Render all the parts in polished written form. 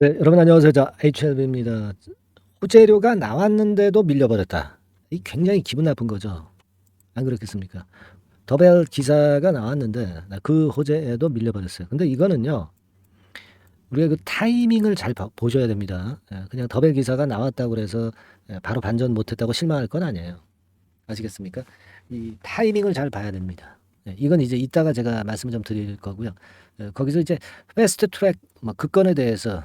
네, 여러분 안녕하세요. HLB입니다. 호재료가 나왔는데도 밀려버렸다. 이 굉장히 기분 나쁜 거죠. 안 그렇겠습니까? 더벨 기사가 나왔는데 그 호재에도 밀려버렸어요. 근데 이거는요, 우리가 그 타이밍을 잘 보셔야 됩니다. 그냥 더벨 기사가 나왔다고 그래서 바로 반전 못했다고 실망할 건 아니에요. 아시겠습니까? 이 타이밍을 잘 봐야 됩니다. 이건 이제 이따가 제가 말씀을 좀 드릴 거고요. 거기서 이제 패스트 트랙 그 건에 대해서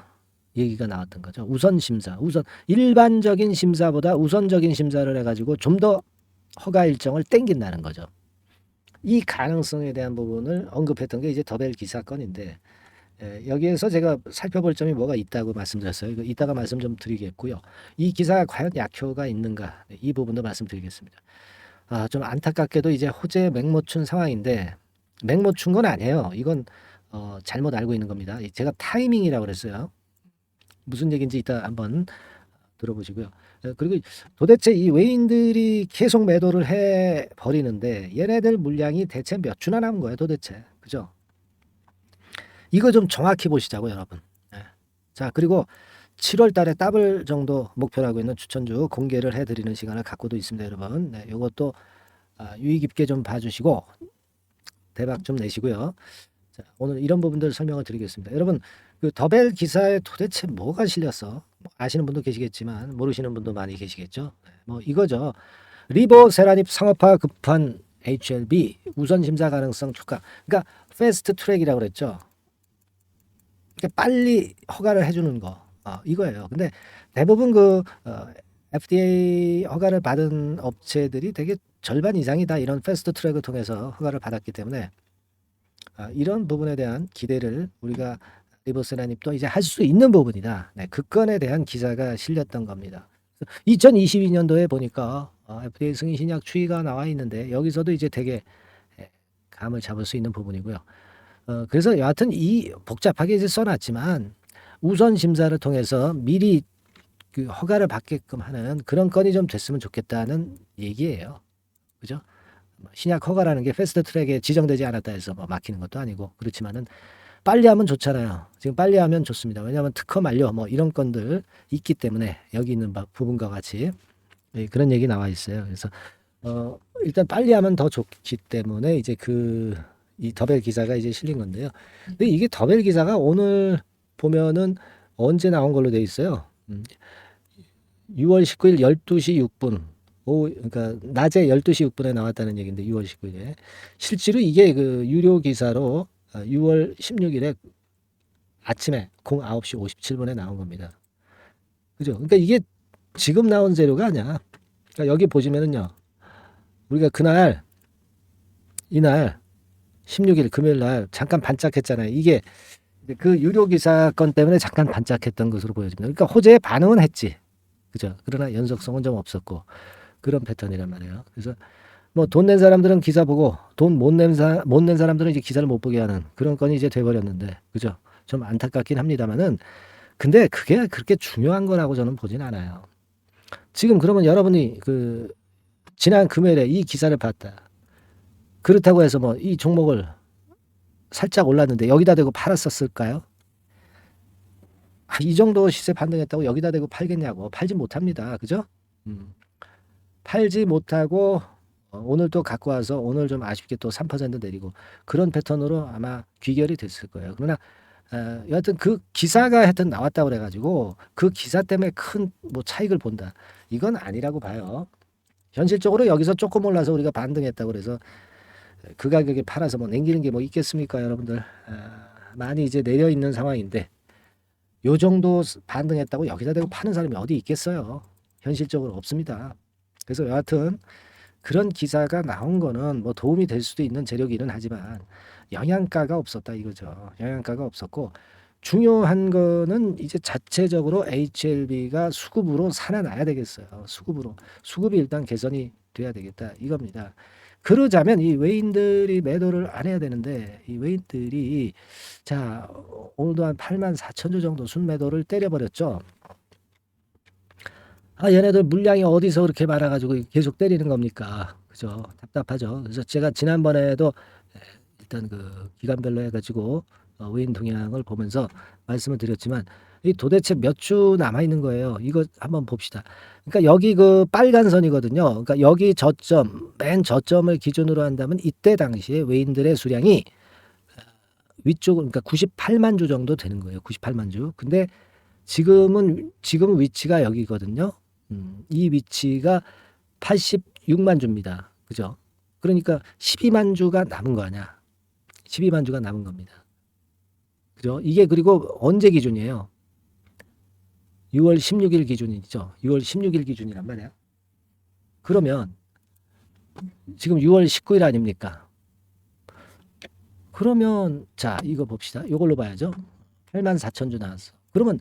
얘기가 나왔던 거죠. 우선 심사, 일반적인 심사보다 우선적인 심사를 해가지고 좀 더 허가 일정을 땡긴다는 거죠. 이 가능성에 대한 부분을 언급했던 게 이제 더벨 기사 건인데, 여기에서 제가 살펴볼 점이 뭐가 있다고 말씀드렸어요. 이거 이따가 말씀 좀 드리겠고요. 이 기사가 과연 약효가 있는가, 이 부분도 말씀드리겠습니다. 좀 안타깝게도 이제 호재 맹모춘 상황인데, 맹모춘 건 아니에요. 이건 잘못 알고 있는 겁니다. 제가 타이밍이라고 그랬어요. 무슨 얘기인지 이따 한번 들어보시고요. 그리고 도대체 이 외인들이 계속 매도를 해 버리는데 얘네들 물량이 대체 몇 주나 남은 거예요, 도대체. 그죠? 이거 좀 정확히 보시자고, 여러분. 자, 그리고 7월 달에 더블 정도 목표로 하고 있는 추천주 공개를 해드리는 시간을 갖고도 있습니다, 여러분. 이것도 유의 깊게 좀 봐주시고 대박 좀 내시고요. 자, 오늘 이런 부분들 설명을 드리겠습니다. 여러분, 그 더벨 기사에 도대체 뭐가 실렸어? 아시는 분도 계시겠지만 모르시는 분도 많이 계시겠죠. 뭐 이거죠. 리보세라닙 상업화 급한 HLB 우선 심사 가능성 초과. 그러니까 패스트 트랙이라고 그랬죠. 그러니까 빨리 허가를 해주는 거. 이거예요. 근데 대부분 FDA 허가를 받은 업체들이 되게 절반 이상이 다 이런 패스트 트랙을 통해서 허가를 받았기 때문에 이런 부분에 대한 기대를 우리가 리버스라닙도 이제 할 수 있는 부분이다. 그 건에 대한 기사가 실렸던 겁니다. 2022년도에 보니까 FDA 승인 신약 추이가 나와 있는데 여기서도 이제 되게 감을 잡을 수 있는 부분이고요. 그래서 여하튼 이 복잡하게 이제 써놨지만 우선 심사를 통해서 미리 그 허가를 받게끔 하는 그런 건이 좀 됐으면 좋겠다는 얘기예요. 그죠? 신약 허가라는 게 패스트 트랙에 지정되지 않았다 해서 막히는 것도 아니고 그렇지만은 빨리 하면 좋잖아요. 지금 빨리 하면 좋습니다. 왜냐하면 특허 만료 이런 건들 있기 때문에 여기 있는 부분과 같이 그런 얘기 나와 있어요. 그래서 일단 빨리 하면 더 좋기 때문에 이제 이 더벨 기사가 이제 실린 건데요. 근데 이게 더벨 기사가 오늘 보면은 언제 나온 걸로 돼 있어요. 6월 19일 12시 6분. 그러니까 낮에 12시 6분에 나왔다는 얘기인데 6월 19일에 실제로 이게 그 유료 기사로 6월 16일에 아침에 09시 57분에 나온 겁니다. 그죠? 그러니까 이게 지금 나온 재료가 아니야. 그러니까 여기 보시면은요. 우리가 이날 16일 금요일 날 잠깐 반짝했잖아요. 이게 그 유료 기사 건 때문에 잠깐 반짝했던 것으로 보여집니다. 그러니까 호재에 반응은 했지. 그죠? 그러나 연속성은 좀 없었고 그런 패턴이란 말이에요. 그래서 뭐 돈 낸 사람들은 기사 보고 돈 못 낸 사람들은 이제 기사를 못 보게 하는 그런 건이 이제 돼버렸는데, 그죠? 좀 안타깝긴 합니다만은 근데 그게 그렇게 중요한 거라고 저는 보진 않아요. 지금 그러면 여러분이 지난 금요일에 이 기사를 봤다. 그렇다고 해서 뭐 이 종목을 살짝 올랐는데 여기다 대고 팔았었을까요? 이 정도 시세 반등했다고 여기다 대고 팔겠냐고. 팔지 못합니다. 그죠? 팔지 못하고 오늘 또 갖고 와서 오늘 좀 아쉽게 또 3% 내리고 그런 패턴으로 아마 귀결이 됐을 거예요. 그러나 여하튼 그 기사가 하여튼 나왔다고 그래가지고 그 기사 때문에 큰 뭐 차익을 본다. 이건 아니라고 봐요. 현실적으로 여기서 조금 올라서 우리가 반등했다고 그래서 그 가격에 팔아서 뭐 남기는 게 뭐 있겠습니까, 여러분들? 많이 이제 내려 있는 상황인데 요 정도 반등했다고 여기다 대고 파는 사람이 어디 있겠어요? 현실적으로 없습니다. 그래서 여하튼 그런 기사가 나온 거는 뭐 도움이 될 수도 있는 재료기는 하지만 영양가가 없었다 이거죠. 영양가가 없었고 중요한 거는 이제 자체적으로 HLB가 수급으로 살아나야 되겠어요. 수급이 일단 개선이 돼야 되겠다 이겁니다. 그러자면 이 외인들이 매도를 안 해야 되는데 이 외인들이 자 오늘도 한 84,000주 정도 순매도를 때려버렸죠. 얘네들 물량이 어디서 그렇게 많아가지고 계속 때리는 겁니까? 그죠? 답답하죠. 그래서 제가 지난번에도 일단 그 기간별로 해가지고 외인 동향을 보면서 말씀을 드렸지만 이 도대체 몇 주 남아 있는 거예요. 이거 한번 봅시다. 그러니까 여기 그 빨간 선이거든요. 그러니까 여기 저점, 맨 저점을 기준으로 한다면 이때 당시에 외인들의 수량이 위쪽으로 그러니까 98만 주 정도 되는 거예요. 98만 주. 근데 지금 위치가 여기거든요. 이 위치가 86만 주입니다. 그죠? 그러니까 12만 주가 남은 거 아니야. 12만 주가 남은 겁니다. 그죠? 이게 그리고 언제 기준이에요? 6월 16일 기준이죠. 6월 16일 기준이란 말이야. 그러면 지금 6월 19일 아닙니까? 그러면 자 이거 봅시다. 이걸로 봐야죠. 8만 4천 주 나왔어. 그러면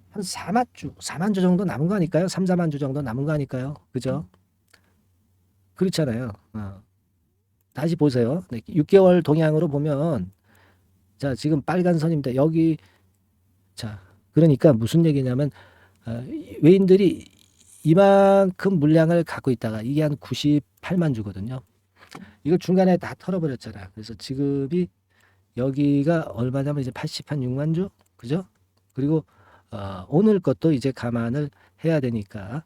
한 4만 주 정도 남은 거 아닐까요? 3, 4만 주 정도 남은 거 아닐까요? 그죠? 그렇잖아요. 다시 보세요. 네, 6개월 동향으로 보면 자 지금 빨간 선입니다. 여기 자 그러니까 무슨 얘기냐면 외인들이 이만큼 물량을 갖고 있다가 이게 한 98만 주거든요. 이거 중간에 다 털어버렸잖아. 그래서 지급이 여기가 얼마냐면 이제 86만 주, 그죠? 그리고 오늘 것도 이제 감안을 해야 되니까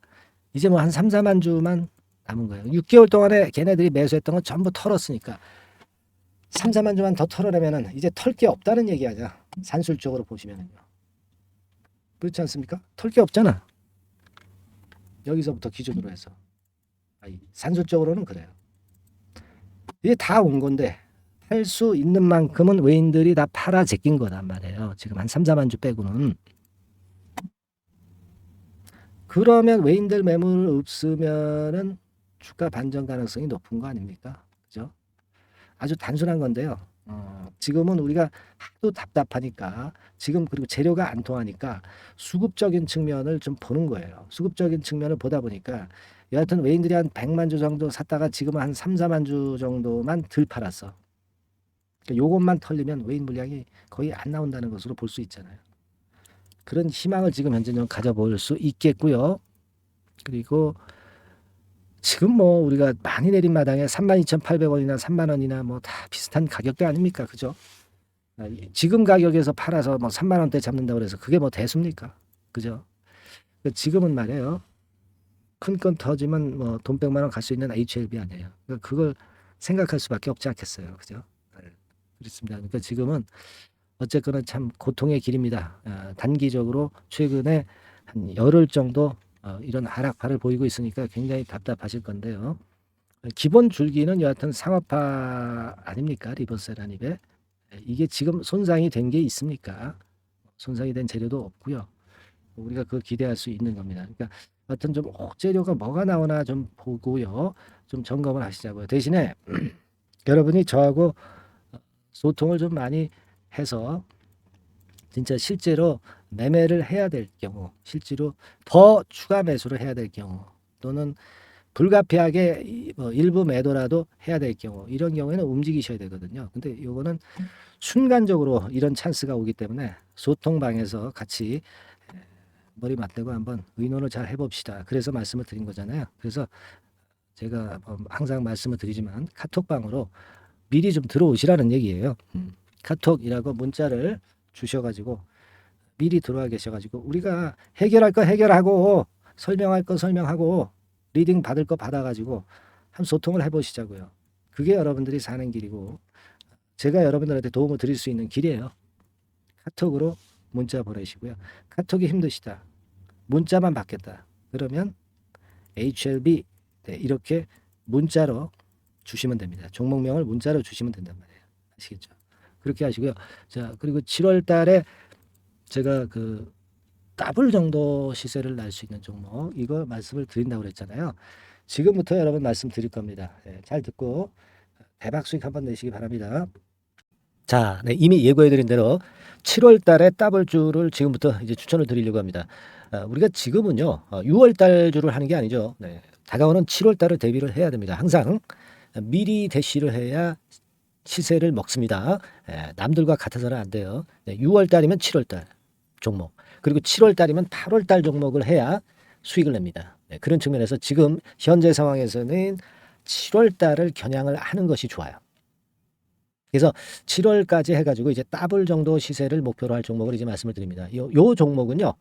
이제 뭐 한 3, 4만 주만 남은 거예요. 6개월 동안에 걔네들이 매수했던 건 전부 털었으니까 3, 4만 주만 더 털어내면은 이제 털 게 없다는 얘기 아니야. 산술적으로 보시면은요. 그렇지 않습니까? 털 게 없잖아. 여기서부터 기준으로 해서. 산술적으로는 그래요. 이게 다 온 건데 팔 수 있는 만큼은 외인들이 다 팔아 제낀 거란 말이에요. 지금 한 3, 4만 주 빼고는. 그러면 외인들 매물 없으면은 주가 반전 가능성이 높은 거 아닙니까? 그죠? 아주 단순한 건데요. 지금은 우리가 하도 답답하니까 지금 그리고 재료가 안 통하니까 수급적인 측면을 좀 보는 거예요. 수급적인 측면을 보다 보니까 여하튼 외인들이 한 100만 주 정도 샀다가 지금은 한 3, 4만 주 정도만 덜 팔았어. 그러니까 요것만 털리면 외인 물량이 거의 안 나온다는 것으로 볼 수 있잖아요. 그런 희망을 지금 현재 좀 가져볼 수 있겠고요. 그리고 지금 뭐 우리가 많이 내린 마당에 32,800원이나 3만 원이나 뭐 다 비슷한 가격대 아닙니까? 그죠? 지금 가격에서 팔아서 뭐 3만 원대 잡는다고 그래서 그게 뭐 대수입니까? 그죠? 지금은 말이에요. 큰 건 터지면 뭐 돈 100만 원 갈 수 있는 HLB 아니에요. 그러니까 그걸 생각할 수밖에 없지 않겠어요. 그죠? 그렇습니다. 그러니까 지금은 어쨌거나 참 고통의 길입니다. 단기적으로 최근에 한 열흘 정도 이런 하락파를 보이고 있으니까 굉장히 답답하실 건데요. 기본 줄기는 여하튼 상업화 아닙니까? 리버스 라닙에. 이게 지금 손상이 된 게 있습니까? 손상이 된 재료도 없고요. 우리가 그걸 기대할 수 있는 겁니다. 그러니까 여하튼 좀 혹재료가 뭐가 나오나 좀 보고요. 좀 점검을 하시자고요. 대신에 여러분이 저하고 소통을 좀 많이 해서 진짜 실제로 매매를 해야 될 경우, 실제로 더 추가 매수를 해야 될 경우, 또는 불가피하게 뭐 일부 매도라도 해야 될 경우, 이런 경우에는 움직이셔야 되거든요. 근데 요거는 순간적으로 이런 찬스가 오기 때문에 소통방에서 같이 머리 맞대고 한번 의논을 잘 해봅시다. 그래서 말씀을 드린 거잖아요. 그래서 제가 항상 말씀을 드리지만 카톡방으로 미리 좀 들어오시라는 얘기예요. 카톡이라고 문자를 주셔가지고 미리 들어와 계셔가지고 우리가 해결할 거 해결하고 설명할 거 설명하고 리딩 받을 거 받아가지고 한번 소통을 해보시자고요. 그게 여러분들이 사는 길이고 제가 여러분들한테 도움을 드릴 수 있는 길이에요. 카톡으로 문자 보내시고요. 카톡이 힘드시다. 문자만 받겠다. 그러면 HLB 이렇게 문자로 주시면 됩니다. 종목명을 문자로 주시면 된단 말이에요. 아시겠죠? 그렇게 하시고요. 자, 그리고 7월 달에 제가 그 더블 정도 시세를 날 수 있는 종목 이거 말씀을 드린다고 그랬잖아요. 지금부터 여러분 말씀드릴 겁니다. 잘 듣고 대박 수익 한번 내시기 바랍니다. 자, 이미 예고해드린 대로 7월 달에 더블주를 지금부터 이제 추천을 드리려고 합니다. 우리가 지금은요, 6월 달 주를 하는 게 아니죠. 다가오는 7월 달을 대비를 해야 됩니다. 항상 미리 대시를 해야 시세를 먹습니다. 남들과 같아서는 안 돼요. 6월 달이면 7월 달 종목, 그리고 7월 달이면 8월 달 종목을 해야 수익을 냅니다. 그런 측면에서 지금 현재 상황에서는 7월 달을 겨냥을 하는 것이 좋아요. 그래서 7월까지 해가지고 이제 더블 정도 시세를 목표로 할 종목을 이제 말씀을 드립니다. 요 종목은요,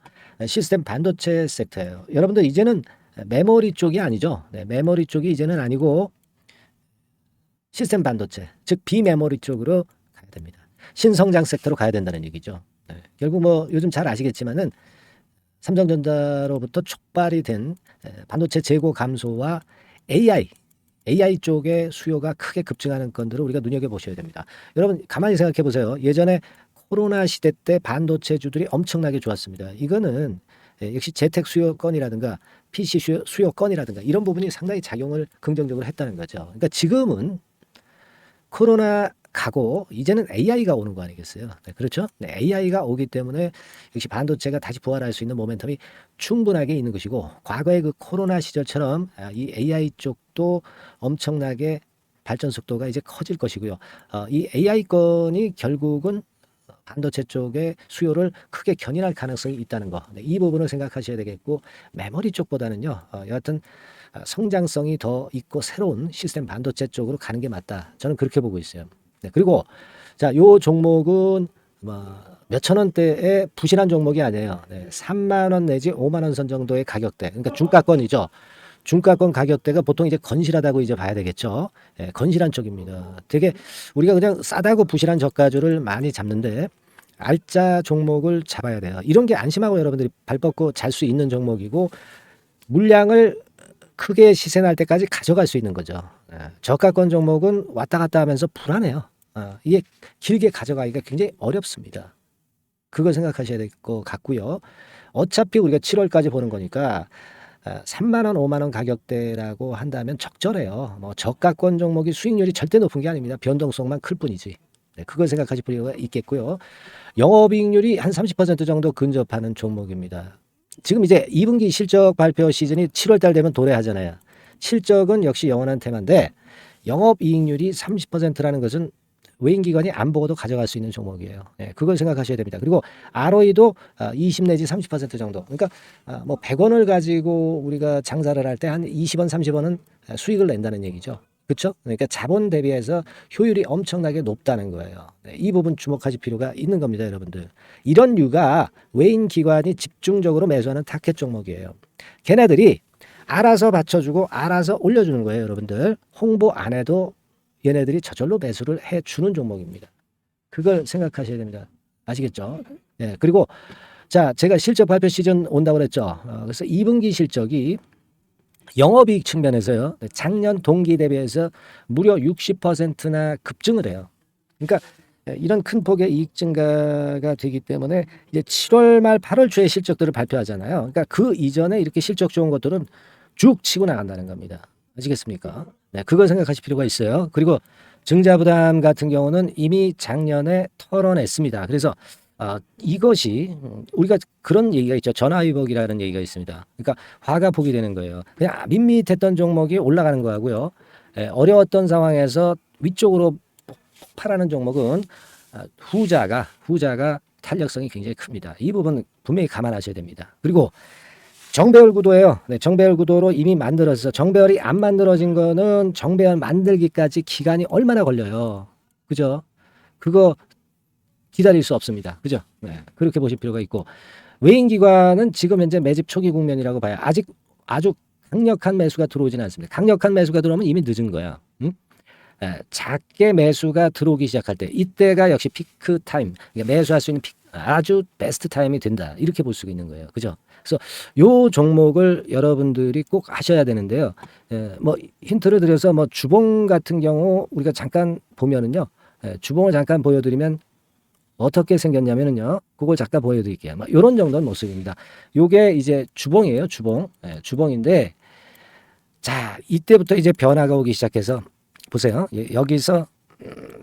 시스템 반도체 섹터예요. 여러분들 이제는 메모리 쪽이 아니죠. 네, 메모리 쪽이 이제는 아니고 시스템 반도체, 즉 비메모리 쪽으로 가야 됩니다. 신성장 섹터로 가야 된다는 얘기죠. 네, 결국 뭐 요즘 잘 아시겠지만은 삼성전자로부터 촉발이 된 반도체 재고 감소와 AI 쪽의 수요가 크게 급증하는 건들을 우리가 눈여겨보셔야 됩니다. 여러분 가만히 생각해 보세요. 예전에 코로나 시대 때 반도체주들이 엄청나게 좋았습니다. 이거는 역시 재택 수요건이라든가 PC 수요건이라든가 이런 부분이 상당히 작용을 긍정적으로 했다는 거죠. 그러니까 지금은 코로나 가고 이제는 AI가 오는 거 아니겠어요? 네, 그렇죠? 네, AI가 오기 때문에 역시 반도체가 다시 부활할 수 있는 모멘텀이 충분하게 있는 것이고 과거의 그 코로나 시절처럼 이 AI 쪽도 엄청나게 발전 속도가 이제 커질 것이고요. 이 AI 건이 결국은 반도체 쪽의 수요를 크게 견인할 가능성이 있다는 거. 네, 이 부분을 생각하셔야 되겠고 메모리 쪽보다는요. 여하튼 성장성이 더 있고 새로운 시스템 반도체 쪽으로 가는 게 맞다. 저는 그렇게 보고 있어요. 네, 그리고 자, 요 종목은 뭐 몇천 원대의 부실한 종목이 아니에요. 네, 3만 원 내지 5만 원 선 정도의 가격대. 그러니까 중가권이죠. 중가권 가격대가 보통 이제 건실하다고 이제 봐야 되겠죠. 예, 건실한 쪽입니다. 되게 우리가 그냥 싸다고 부실한 저가주를 많이 잡는데 알짜 종목을 잡아야 돼요. 이런 게 안심하고 여러분들이 발 뻗고 잘 수 있는 종목이고 물량을 크게 시세 날 때까지 가져갈 수 있는 거죠. 저가권 종목은 왔다 갔다 하면서 불안해요. 이게 길게 가져가기가 굉장히 어렵습니다. 그걸 생각하셔야 될 것 같고요. 어차피 우리가 7월까지 보는 거니까 3만 원, 5만 원 가격대라고 한다면 적절해요. 뭐 저가권 종목이 수익률이 절대 높은 게 아닙니다. 변동성만 클 뿐이지. 네, 그걸 생각하실 필요가 있겠고요. 영업이익률이 한 30% 정도 근접하는 종목입니다. 지금 이제 2분기 실적 발표 시즌이 7월 달 되면 도래하잖아요. 실적은 역시 영원한 테마인데 영업이익률이 30%라는 것은 외인기관이 안 보고도 가져갈 수 있는 종목이에요. 네, 그걸 생각하셔야 됩니다. 그리고 ROE도 20 내지 30% 정도. 그러니까 뭐 100원을 가지고 우리가 장사를 할 때 한 20원, 30원은 수익을 낸다는 얘기죠. 그렇죠? 그러니까 자본 대비해서 효율이 엄청나게 높다는 거예요. 네, 이 부분 주목하실 필요가 있는 겁니다, 여러분들. 이런 류가 외인 기관이 집중적으로 매수하는 타켓 종목이에요. 걔네들이 알아서 받쳐주고 알아서 올려주는 거예요, 여러분들. 홍보 안 해도 얘네들이 저절로 매수를 해주는 종목입니다. 그걸 생각하셔야 됩니다. 아시겠죠? 네, 그리고 자, 제가 실적 발표 시즌 온다고 그랬죠. 그래서 2분기 실적이 영업이익 측면에서요. 작년 동기 대비해서 무려 60%나 급증을 해요. 그러니까 이런 큰 폭의 이익 증가가 되기 때문에 이제 7월 말 8월 초에 실적들을 발표하잖아요. 그러니까 그 이전에 이렇게 실적 좋은 것들은 쭉 치고 나간다는 겁니다. 아시겠습니까? 네, 그걸 생각하실 필요가 있어요. 그리고 증자부담 같은 경우는 이미 작년에 털어냈습니다. 그래서 이것이 우리가 그런 얘기가 있죠. 전화위복이라는 얘기가 있습니다. 그러니까 화가 복이 되는 거예요. 그냥 밋밋했던 종목이 올라가는 거하고요. 어려웠던 상황에서 위쪽으로 폭발하는 종목은 후자가 탄력성이 굉장히 큽니다. 이 부분 분명히 감안하셔야 됩니다. 그리고 정배열 구도예요. 네, 정배열 구도로 이미 만들어서 정배열이 안 만들어진 거는 정배열 만들기까지 기간이 얼마나 걸려요. 그죠? 그거 기다릴 수 없습니다. 그죠? 네, 그렇게 보실 필요가 있고 외인기관은 지금 현재 매집 초기 국면이라고 봐요. 아직 아주 강력한 매수가 들어오지는 않습니다. 강력한 매수가 들어오면 이미 늦은 거야. 응? 작게 매수가 들어오기 시작할 때 이때가 역시 피크 타임, 그러니까 매수할 수 있는 아주 베스트 타임이 된다. 이렇게 볼 수가 있는 거예요. 그죠? 그래서 요 종목을 여러분들이 꼭 하셔야 되는데요. 뭐 힌트를 드려서 뭐 주봉 같은 경우 우리가 잠깐 보면은요. 주봉을 잠깐 보여드리면 어떻게 생겼냐면은요. 그걸 잠깐 보여드릴게요. 뭐 이런 정도는 모습입니다. 요게 이제 주봉이에요. 주봉. 주봉인데 자 이때부터 이제 변화가 오기 시작해서 보세요. 여기서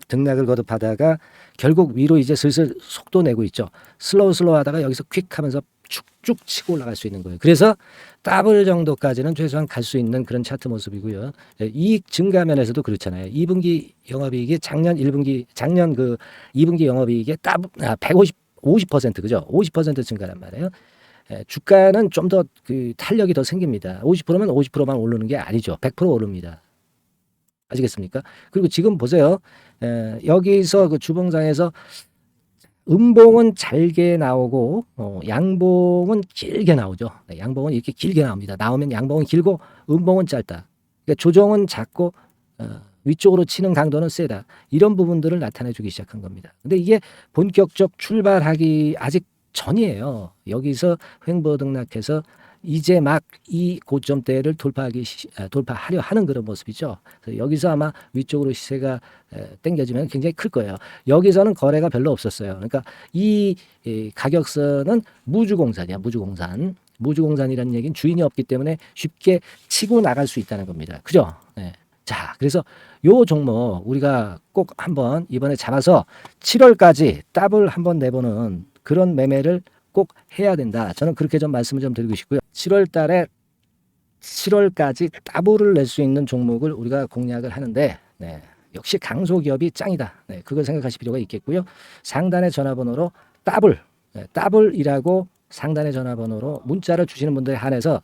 등락을 거듭하다가 결국 위로 이제 슬슬 속도 내고 있죠. 슬로우 하다가 여기서 퀵 하면서 쭉쭉 치고 올라갈 수 있는 거예요. 그래서 더블 정도까지는 최소한 갈 수 있는 그런 차트 모습이고요. 이익 증가 면에서도 그렇잖아요. 2분기 영업이익이 작년 그 2분기 영업이익의 50% 그죠? 50% 증가란 말이에요. 주가는 좀 더 그 탄력이 더 생깁니다. 50%면 50%만 오르는 게 아니죠. 100% 오릅니다. 아시겠습니까? 그리고 지금 보세요. 여기서 그 주봉상에서 음봉은 잘게 나오고 양봉은 길게 나오죠. 네, 양봉은 이렇게 길게 나옵니다. 나오면 양봉은 길고 음봉은 짧다. 그러니까 조정은 작고 위쪽으로 치는 강도는 세다. 이런 부분들을 나타내주기 시작한 겁니다. 근데 이게 본격적 출발하기 아직 전이에요. 여기서 횡보 등락해서 이제 막 이 고점대를 돌파하려 하는 그런 모습이죠. 그래서 여기서 아마 위쪽으로 시세가 당겨지면 굉장히 클 거예요. 여기서는 거래가 별로 없었어요. 그러니까 이 가격선은 무주공산이야. 무주공산이라는 얘기는 주인이 없기 때문에 쉽게 치고 나갈 수 있다는 겁니다. 그죠? 네. 자, 그래서 요 종목 우리가 꼭 한번 이번에 잡아서 7월까지 더블 한번 내보는 그런 매매를 꼭 해야 된다. 저는 그렇게 좀 말씀을 좀 드리고 싶고요. 7월 달에 7월까지 더블을 낼 수 있는 종목을 우리가 공략을 하는데 네, 역시 강소기업이 짱이다. 네, 그걸 생각하실 필요가 있겠고요. 상단의 전화번호로 더블, 더블이라고 상단의 전화번호로 문자를 주시는 분들에 한해서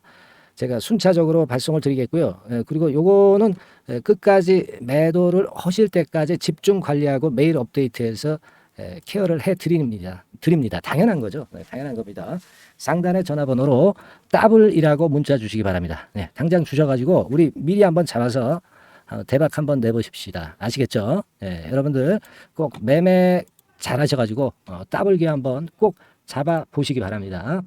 제가 순차적으로 발송을 드리겠고요. 그리고 요거는 끝까지 매도를 하실 때까지 집중 관리하고 매일 업데이트해서 케어를 해 드립니다. 당연한 거죠. 네, 당연한 겁니다. 상단의 전화번호로 더블이라고 문자 주시기 바랍니다. 네, 당장 주셔가지고 우리 미리 한번 잡아서 대박 한번 내보십시다. 아시겠죠? 네, 여러분들 꼭 매매 잘 하셔가지고 더블기 한번 꼭 잡아 보시기 바랍니다.